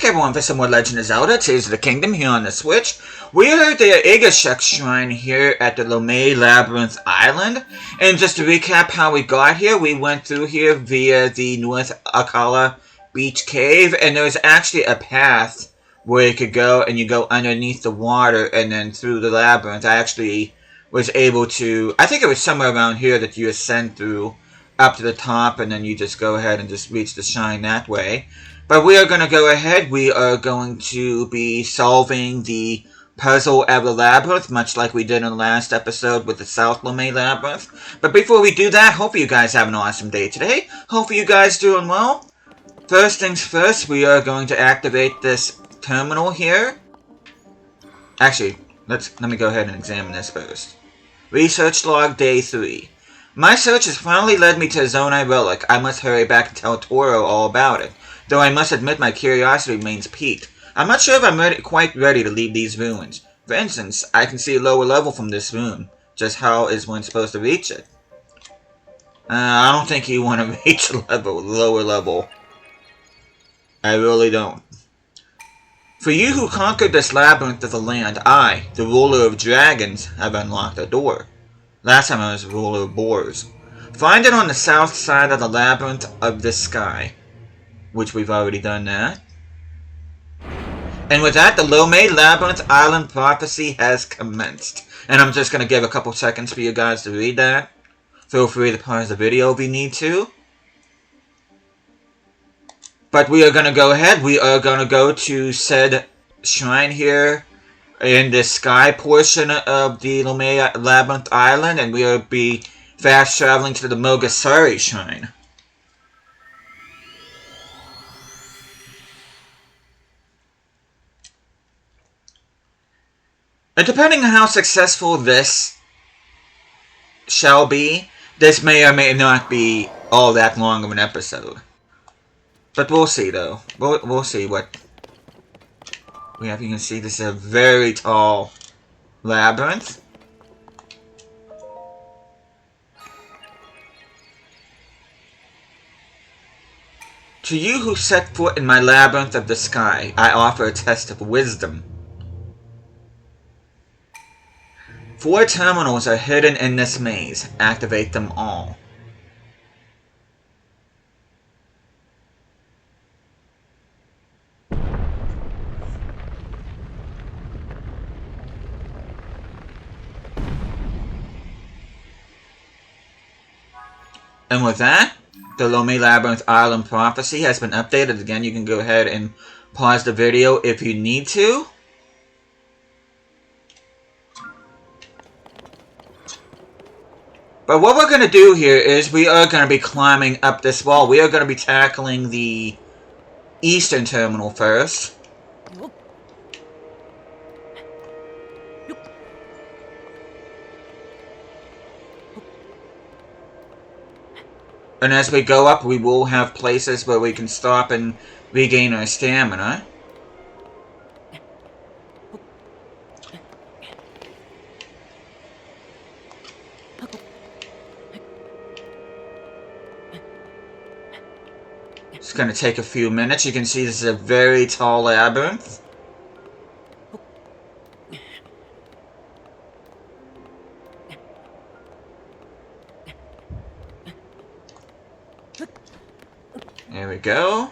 back everyone for some more Legend of Zelda Tears of the Kingdom here on the Switch. We are at the Igashek Shrine here at the Lomé Labyrinth Island. And just to recap how we got here, we went through here via the North Akala Beach Cave. And there's actually a path where you could go and you go underneath the water and then through the labyrinth. I actually was able to, I think it was somewhere around here that you ascend through up to the top and then you just go ahead and just reach the shrine that way. But we are going to go ahead, we are going to be solving the puzzle of the labyrinth, much like we did in the last episode with the South Lomé Labyrinth. But before we do that, hope you guys have an awesome day today. Hope you guys doing well. First things first, we are going to activate this terminal here. Actually, let me go ahead and examine this first. Research log day 3. My search has finally led me to a Zonai relic. I must hurry back and tell Toro all about it. Though I must admit my curiosity remains piqued. I'm not sure if I'm quite ready to leave these ruins. For instance, I can see a lower level from this room. Just how is one supposed to reach it? I don't think you want to reach a lower level. I really don't. For you who conquered this labyrinth of the land, I, the ruler of dragons, have unlocked a door. Last time I was the ruler of boars. Find it on the south side of the labyrinth of the sky. Which we've already done that. And with that, the Lomé Labyrinth Island prophecy has commenced. And I'm just going to give a couple seconds for you guys to read that. Feel free to pause the video if you need to. But we are going to go ahead. We are going to go to said shrine here in the sky portion of the Lomé Labyrinth Island. And we will be fast traveling to the Mogasari Shrine. And depending on how successful this shall be, this may or may not be all that long of an episode. But we'll see, though. We'll see what we have. You can see this is a very tall labyrinth. To you who set foot in my labyrinth of the sky, I offer a test of wisdom. 4 terminals are hidden in this maze. Activate them all. And with that, the Lomé Labyrinth Island prophecy has been updated. Again, you can go ahead and pause the video if you need to. But what we're going to do here is we are going to be climbing up this wall. We are going to be tackling the eastern terminal first. And as we go up, we will have places where we can stop and regain our stamina. It's going to take a few minutes. You can see this is a very tall labyrinth. There we go.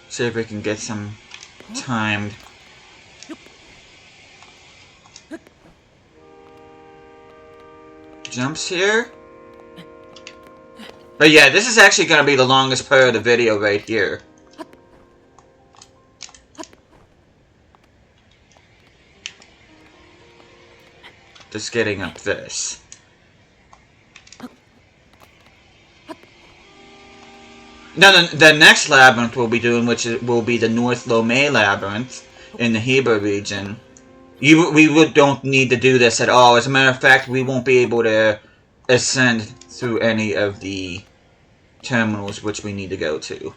See if we can get some timed jumps here. But yeah, this is actually going to be the longest part of the video right here. Just getting up this. Now, the next labyrinth we'll be doing, which will be the North Lomé Labyrinth in the Hebra region. We don't need to do this at all. As a matter of fact, we won't be able to ascend through any of the terminals which we need to go to.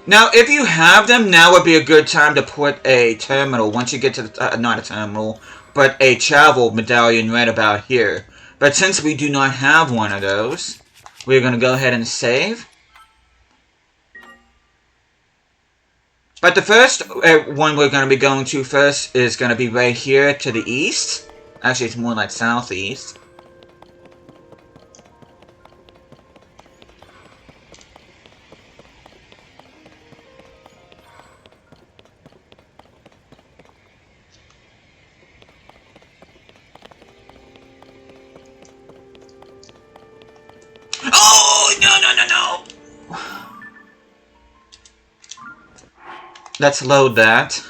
Now, if you have them, now would be a good time to put a terminal, once you get to the, not a terminal, but a travel medallion right about here. But since we do not have one of those, we're going to go ahead and save. But the first one we're going to be going to first is going to be right here to the east. Actually, it's more like southeast. Oh, no. Let's load that.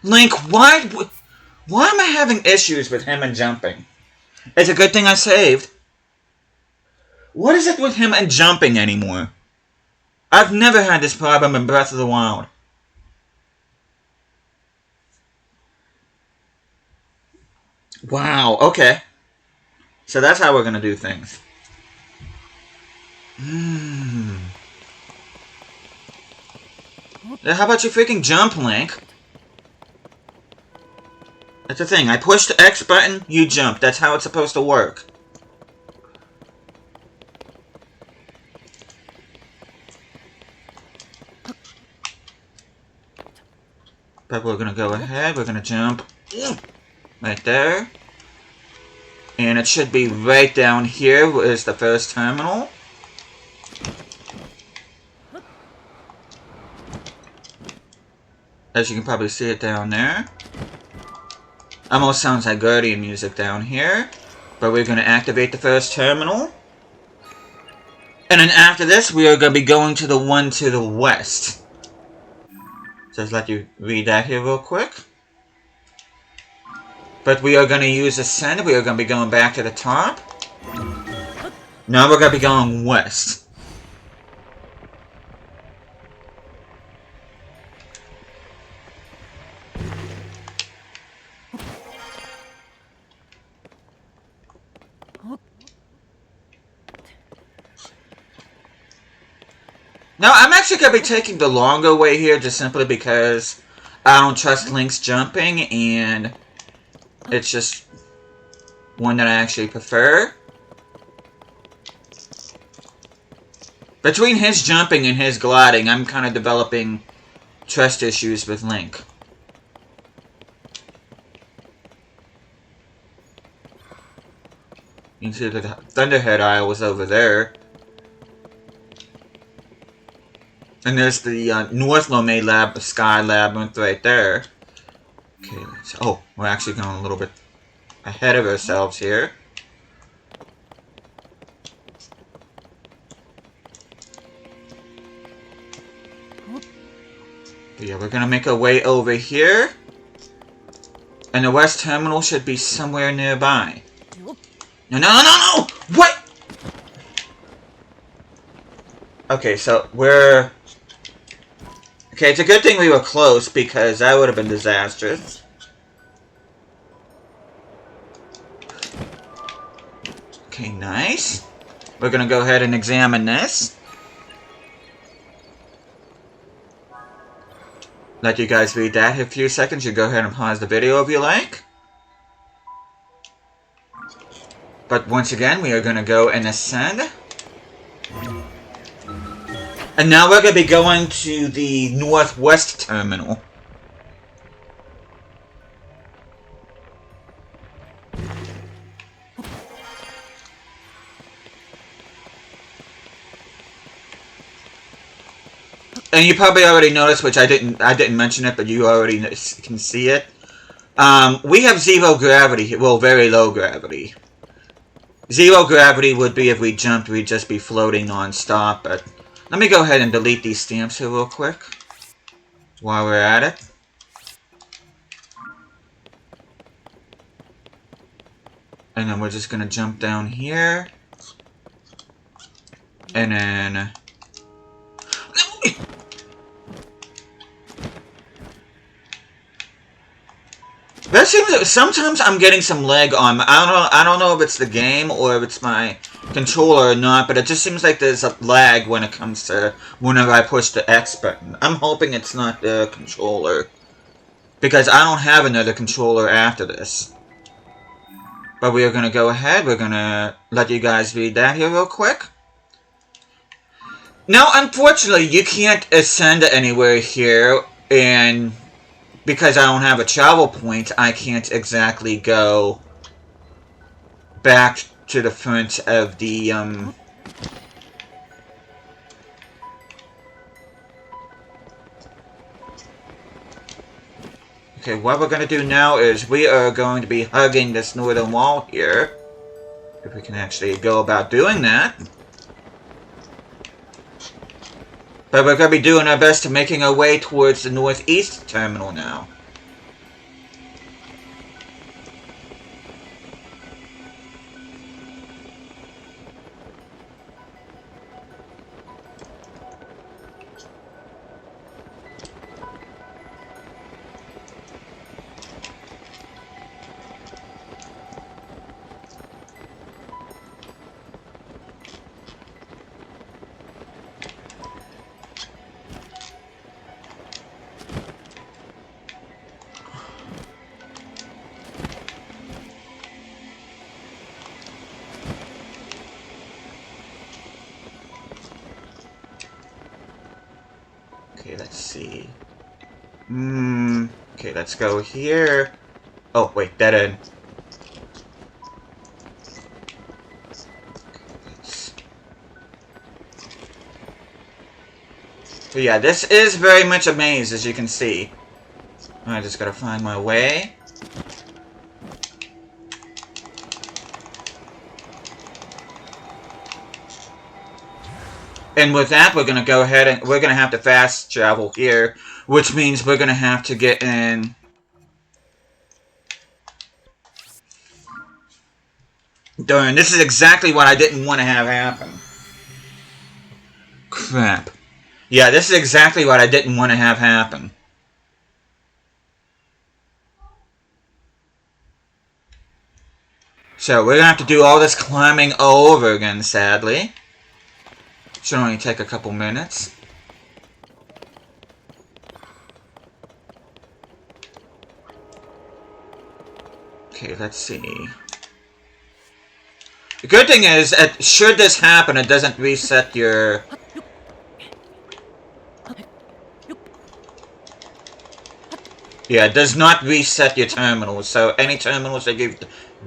Link, why am I having issues with him and jumping? It's a good thing I saved. What is it with him and jumping anymore? I've never had this problem in Breath of the Wild. Wow, okay. So that's how we're going to do things. How about you freaking jump, Link? That's the thing. I push the X button, you jump. That's how it's supposed to work. But we're going to go ahead. We're going to jump right there. And it should be right down here is the first terminal. As you can probably see it down there. Almost sounds like Guardian music down here. But we're going to activate the first terminal. And then after this, we are going to be going to the one to the west. Just let you read that here real quick. But we are going to use Ascend. We are going to be going back to the top. Now we're going to be going west. Now, I'm actually going to be taking the longer way here just simply because I don't trust Link's jumping, and it's just one that I actually prefer. Between his jumping and his gliding, I'm kind of developing trust issues with Link. You can see the Thunderhead Isle was over there. And there's the North Lome Sky Labyrinth right there. Okay, oh, we're actually going a little bit ahead of ourselves here. But yeah, we're gonna make our way over here. And the West Terminal should be somewhere nearby. No! What? Okay, so we're... Okay, it's a good thing we were close, because that would have been disastrous. Okay, nice. We're gonna go ahead and examine this. Let you guys read that in a few seconds. You go ahead and pause the video if you like. But once again, we are gonna go and ascend. And now we're going to be going to the Northwest Terminal. And you probably already noticed, which I didn't mention it, but you already can see it. We have zero gravity here. Well, very low gravity. Zero gravity would be if we jumped, we'd just be floating non-stop, but... Let me go ahead and delete these stamps here real quick, while we're at it. And then we're just going to jump down here. And then... That seems... Sometimes I'm getting some lag on. I don't know if it's the game or if it's my controller or not, but it just seems like there's a lag when it comes to whenever I push the X button. I'm hoping it's not the controller, because I don't have another controller after this. But we are going to go ahead, we're going to let you guys read that here real quick. Now, unfortunately, you can't ascend anywhere here, and because I don't have a travel point, I can't exactly go back to the front of the, Okay, what we're going to do now is we are going to be hugging this northern wall here. If we can actually go about doing that. But we're going to be doing our best to making our way towards the northeast terminal now. Okay, let's see. Okay, let's go here. Oh, wait, dead end. So yeah, this is very much a maze, as you can see. I just gotta find my way. And with that, we're going to go ahead and we're going to have to fast travel here, which means we're going to have to get in. Darn, this is exactly what I didn't want to have happen. Crap. Yeah, this is exactly what I didn't want to have happen. So we're going to have to do all this climbing all over again, sadly. Should only take a couple minutes. Okay, let's see. The good thing is, should this happen, it doesn't reset your... Yeah, it does not reset your terminals, so any terminals that you've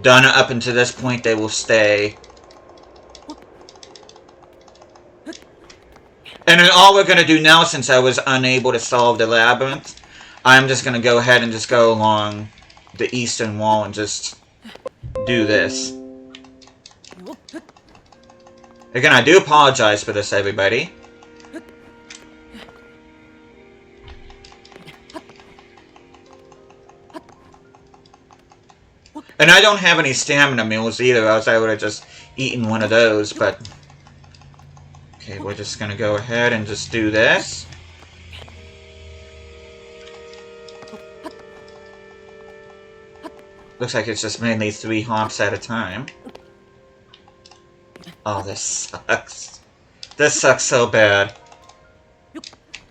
done up until this point, they will stay. And then all we're going to do now, since I was unable to solve the labyrinth, I'm just going to go ahead and just go along the eastern wall and just do this. Again, I do apologize for this, everybody. And I don't have any stamina meals either, else I would have just eaten one of those, but... Okay, we're just gonna go ahead and just do this. Looks like it's just mainly 3 hops at a time. Oh, this sucks. This sucks so bad.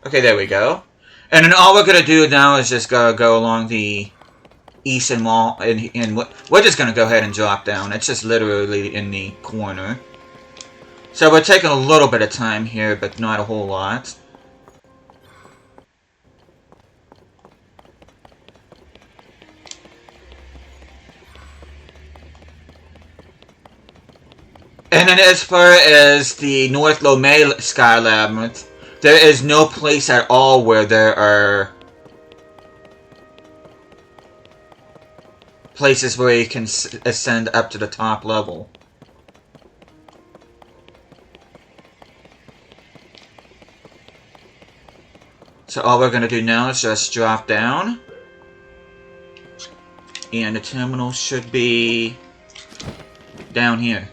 Okay, there we go. And then all we're gonna do now is just go along the eastern wall, and we're just gonna go ahead and drop down. It's just literally in the corner. So we're taking a little bit of time here, but not a whole lot. And then as far as the North Lomé Sky Labyrinth, there is no place at all where there are places where you can ascend up to the top level. So all we're going to do now is just drop down. And the terminal should be down here.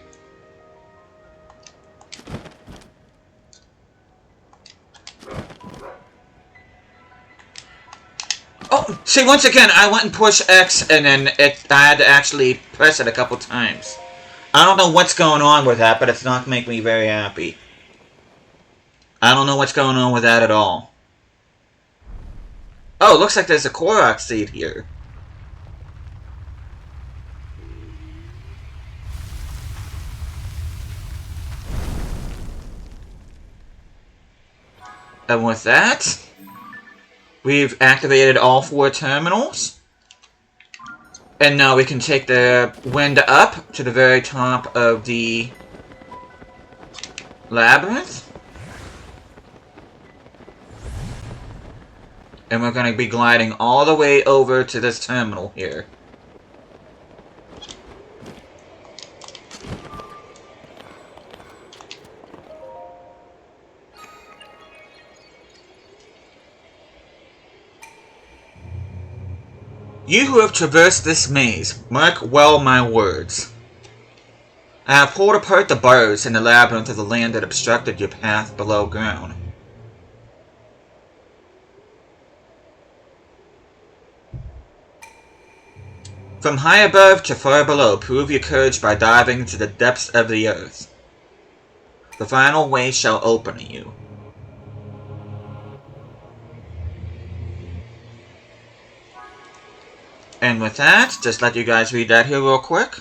Oh, see, once again, I went and pushed X, and then I had to actually press it a couple times. I don't know what's going on with that, but it's not making me very happy. I don't know what's going on with that at all. Oh, it looks like there's a Korok seed here. And with that, we've activated all 4 terminals. And now we can take the wind up to the very top of the labyrinth. And we're going to be gliding all the way over to this terminal here. You who have traversed this maze, mark well my words. I have pulled apart the burrows in the labyrinth of the land that obstructed your path below ground. From high above to far below, prove your courage by diving into the depths of the earth. The final way shall open to you. And with that, just let you guys read that here real quick.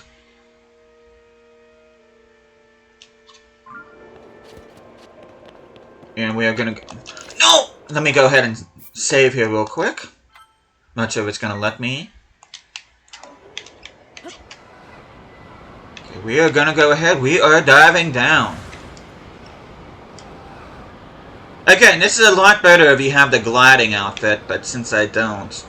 And we are gonna... No! Let me go ahead and save here real quick. Not sure if it's gonna let me. Okay, we are gonna go ahead. We are diving down. Again, this is a lot better if you have the gliding outfit, but since I don't...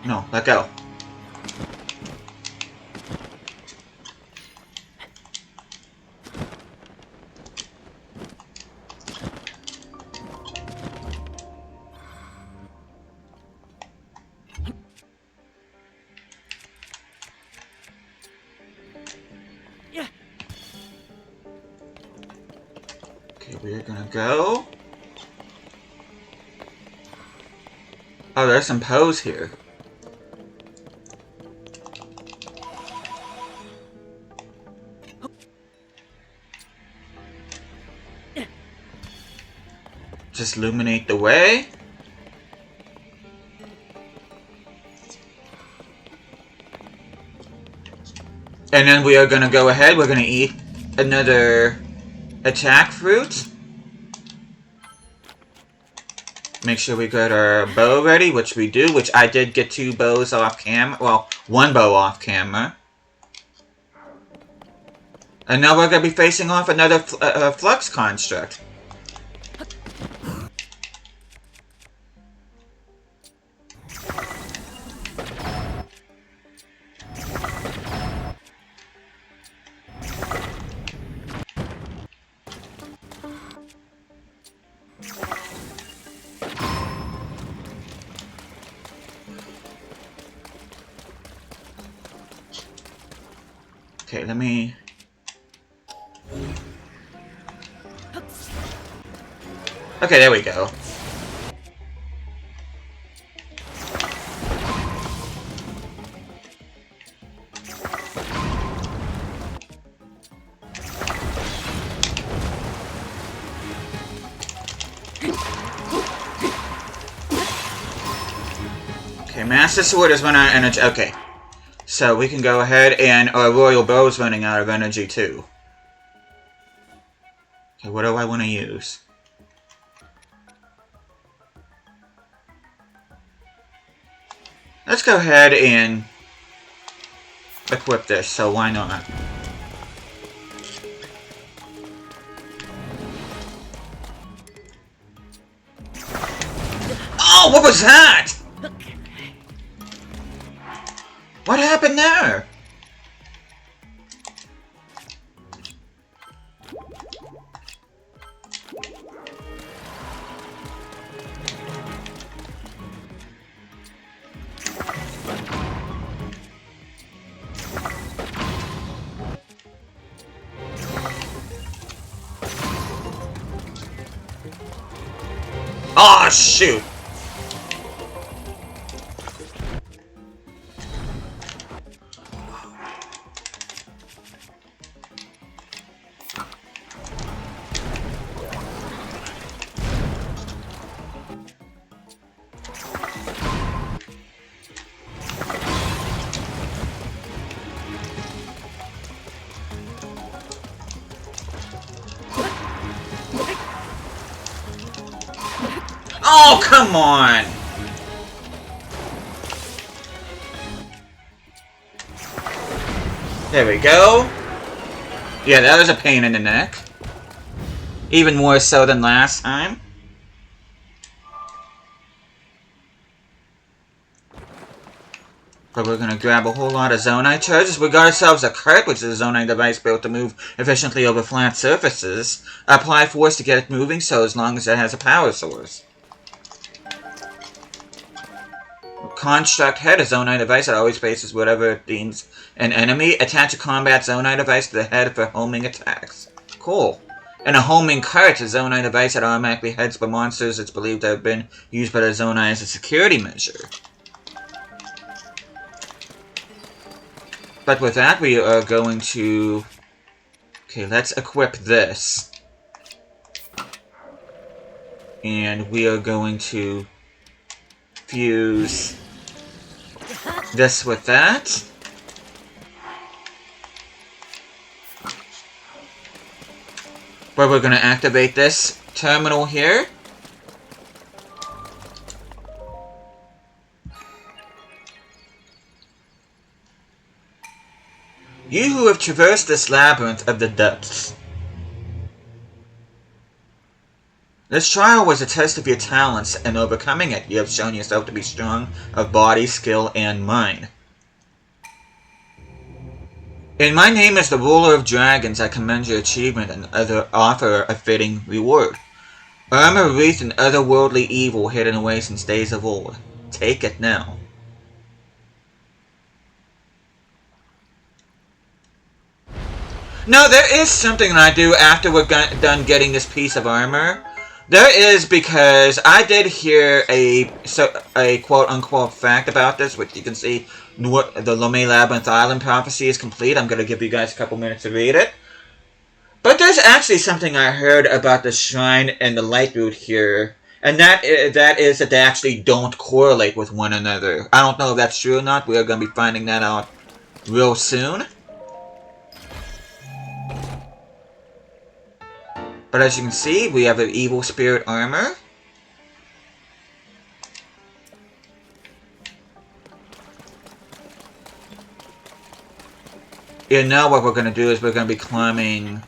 No, let go. Okay, we're gonna go. Oh, there's some pose here. Just illuminate the way. And then we are going to go ahead. We're going to eat another attack fruit. Make sure we got our bow ready, which we do. Which I did get 2 bows off camera. Well, 1 bow off camera. And now we're going to be facing off another flux construct. Okay, let me... Okay, there we go. Okay, Master Sword is running out of energy. Okay. So we can go ahead and our Royal Bow is running out of energy too. Okay, what do I want to use? Let's go ahead and equip this, so why not? Oh, what was that? What happened there? Oh, shoot! Oh, come on! There we go. Yeah, that was a pain in the neck. Even more so than last time. But we're gonna grab a whole lot of Zonite charges. We got ourselves a cart, which is a Zonite device built to move efficiently over flat surfaces. Apply force to get it moving, so as long as it has a power source. Construct head, a Zonite device that always faces whatever it deems an enemy. Attach a combat Zonite device to the head for homing attacks. Cool. And a homing cart, a Zonite device that automatically heads for monsters it's believed to have been used by the Zonite as a security measure. But with that, we are going to... Okay, let's equip this. And we are going to fuse this with that. Where we're going to activate this terminal here. You who have traversed this labyrinth of the depths. This trial was a test of your talents, and overcoming it, you have shown yourself to be strong of body, skill, and mind. In my name as the ruler of dragons, I commend your achievement and offer a fitting reward. Armor wreathed in otherworldly evil hidden away since days of old. Take it now. No, there is something that I do after we're done getting this piece of armor. There is, because I did hear a quote-unquote fact about this, which you can see, the Lomé Labyrinth Island prophecy is complete. I'm going to give you guys a couple minutes to read it. But there's actually something I heard about the shrine and the light root here, and that is that they actually don't correlate with one another. I don't know if that's true or not. We are going to be finding that out real soon. But as you can see, we have an evil spirit armor. And now what we're going to do is we're going to be climbing.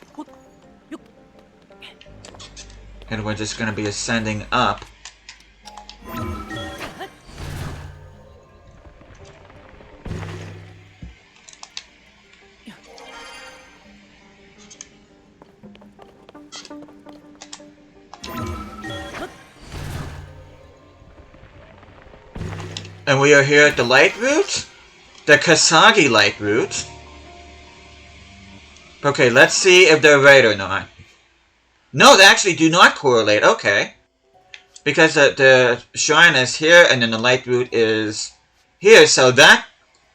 And we're just going to be ascending up. And we are here at the light route? The Kasagi light route. Okay, let's see if they're right or not. No, they actually do not correlate. Okay. Because the shrine is here and then the light route is here. So that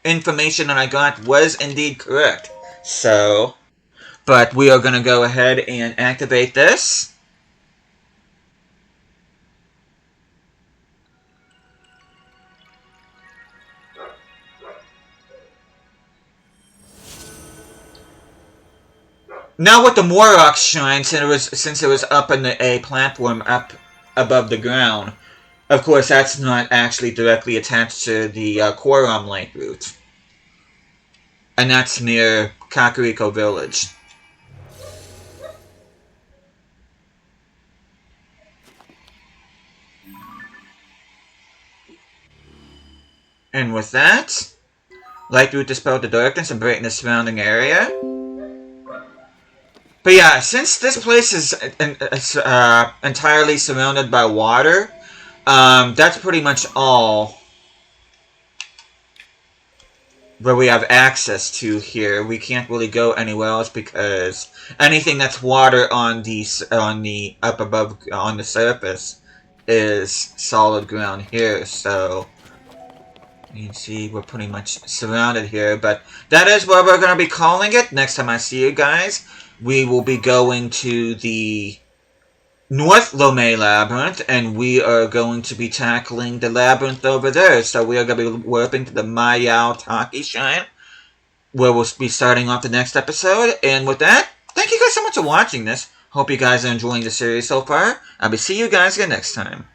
information that I got was indeed correct. So, but we are going to go ahead and activate this. Now with the Morok Shrine, since it was up in a platform up above the ground, of course that's not actually directly attached to the Quorum Light route. And that's near Kakariko Village. And with that, light route dispelled the darkness and brightened the surrounding area. But yeah, since this place is entirely surrounded by water, that's pretty much all where we have access to here. We can't really go anywhere else because anything that's water on the up above on the surface is solid ground here. So you can see we're pretty much surrounded here, but that is what we're going to be calling it. Next time I see you guys, we will be going to the North Lomé Labyrinth, and we are going to be tackling the labyrinth over there. So we are going to be warping to the Mayao Taki Shrine, where we'll be starting off the next episode. And with that, thank you guys so much for watching this. Hope you guys are enjoying the series so far. I'll be seeing you guys again next time.